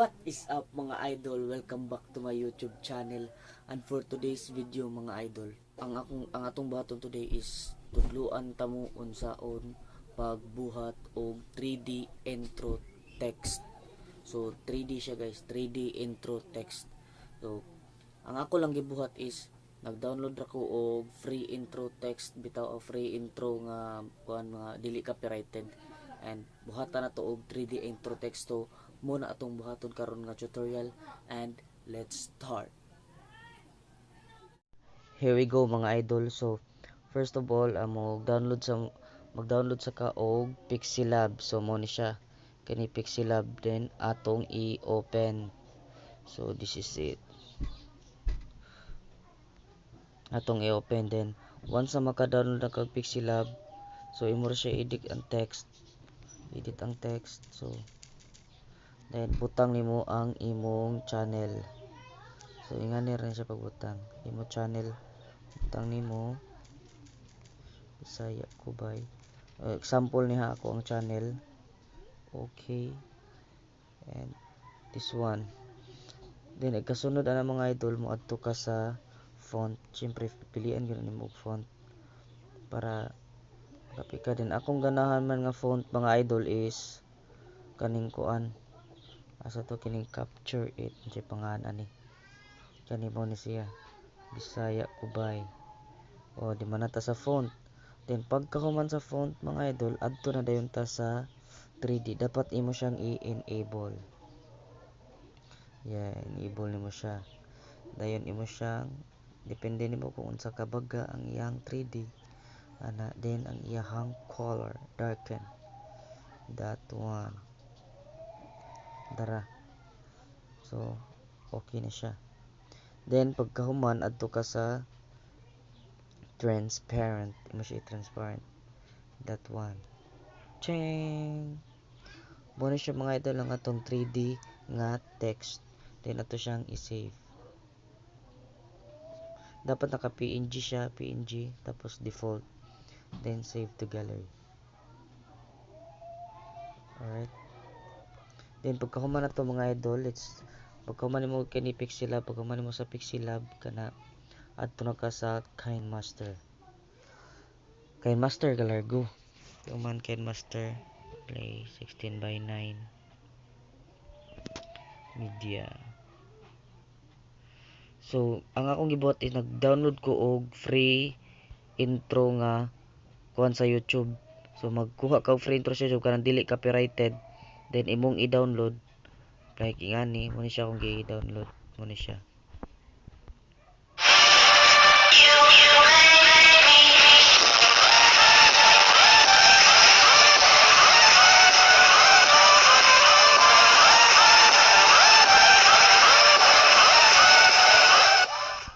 What is up mga idol? Welcome back to my YouTube channel. And for today's video mga idol, ang atong baton today is tudluan tamo unsaon pagbuhat og 3D intro text. So 3D siya guys, 3D intro text. So ang ako lang gibuhat is nag-download ako og free intro text, bitaw o free intro nga kuan mga dili copyrighted. And buhatan na to og 3D intro text. So muna atong buhaton karon nga tutorial, and let's start. Here we go mga idol. So first of all, mag-download sa ka og Pixelab. So mo ni siya kani Pixelab, then atong i-open. So this is it. Atong i-open, then once na maka-download na kag Pixelab, so imo ra siya edit ang text. So then butang nimo ang imong channel. So ingani rin siya pagbutang imo channel, butang nimo Bisaya Kubay. Example niha ako ang channel. Okay, and this one. Then kasunod ana mga idol, mo adto ka sa font. Siyempre pilian gyud nimo og font para kapika din. Akong ganahan man nga font mga idol is kaning kuan, asa to, kining Capture It unsay pangalan ani, kani mo ni siya Bisaya Kubay. O di man ta sa font. Then pagkahuman sa font mga idol, adto na dayon ta sa 3D. Dapat imo siyang i-enable. Enable nimo siya. Dayon imo siyang, depende nimo kung unsa kabaga ang iyang 3D ana. Then ang iyang color, darken that one dara. So okay na siya. Then pagkahuman adto ka sa transparent, imo siya i-transparent that one. Ching! Muna siya mga idol ang atong 3D nga text. Then ato siyang i-save. Dapat naka PNG siya, PNG tapos default, then save to gallery. Alright, then pagkahuman na to mga idol, pagkahuman mo kani Pixelab, pagkahuman mo sa Pixelab kana, adto na ka sa KineMaster galargo. Human KineMaster play 16:9 media. So ang akong gibuhat is nag-download ko og free intro nga kuan sa YouTube. So magkuha ka og free intro sa YouTube kanang dili copyrighted, then imong i-download like ingani mo ni siya. Kung gi-download mo ni siya,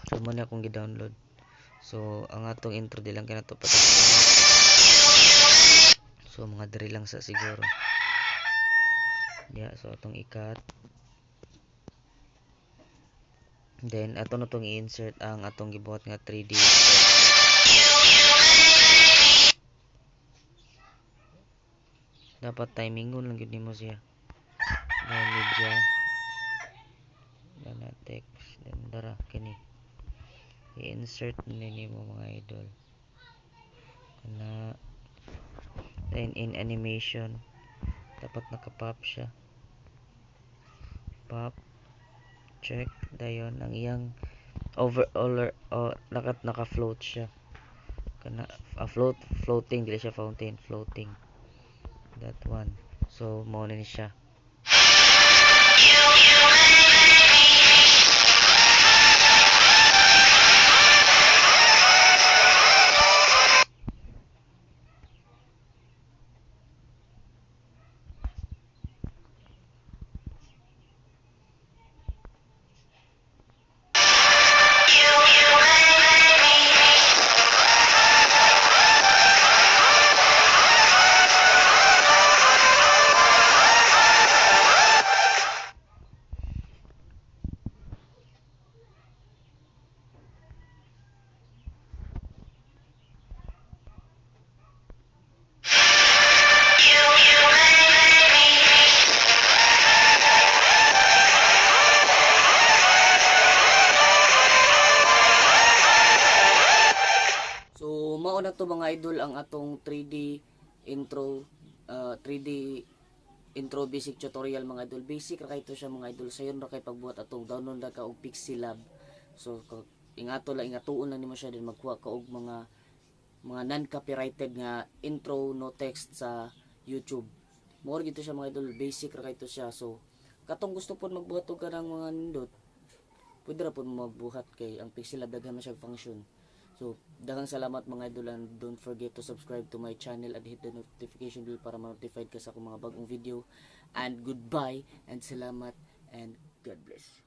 so mo ni akong gi-download. So ang atong intro di lang kanato pa. So mga diri lang sa siguro. So atong ikat. Then ato na tong i-insert ang atong gibuhat nga 3D. Dapat timingon lang gyud nimo siya. Then media, then text, then dara kini i-insert nimo mga idol kana. Then in animation dapat naka-pop siya, pop, check. Dayon ang iyang naka-float siya kana, floating dili siya fountain, floating that one. So mo na ni siya. to mga idol ang atong 3D intro 3D intro basic tutorial mga idol. Basic ra kay to siya mga idol. Sayon ra kay pagbuhat atong download ra ka og Pixelab. So ingatuon lang nimo siya din magkuha ka og mga non-copyrighted nga intro no text sa YouTube. More gito siya mga idol, basic ra kay to siya. So katong gusto pod magbuhat og kanang mga nindot, pwede ra pod magbuhat kay ang Pixelab daghan man siya function. So daghang salamat mga idol, and don't forget to subscribe to my channel and hit the notification bell para ma-notified ka sa akong mga bagong video. And goodbye and salamat and God bless.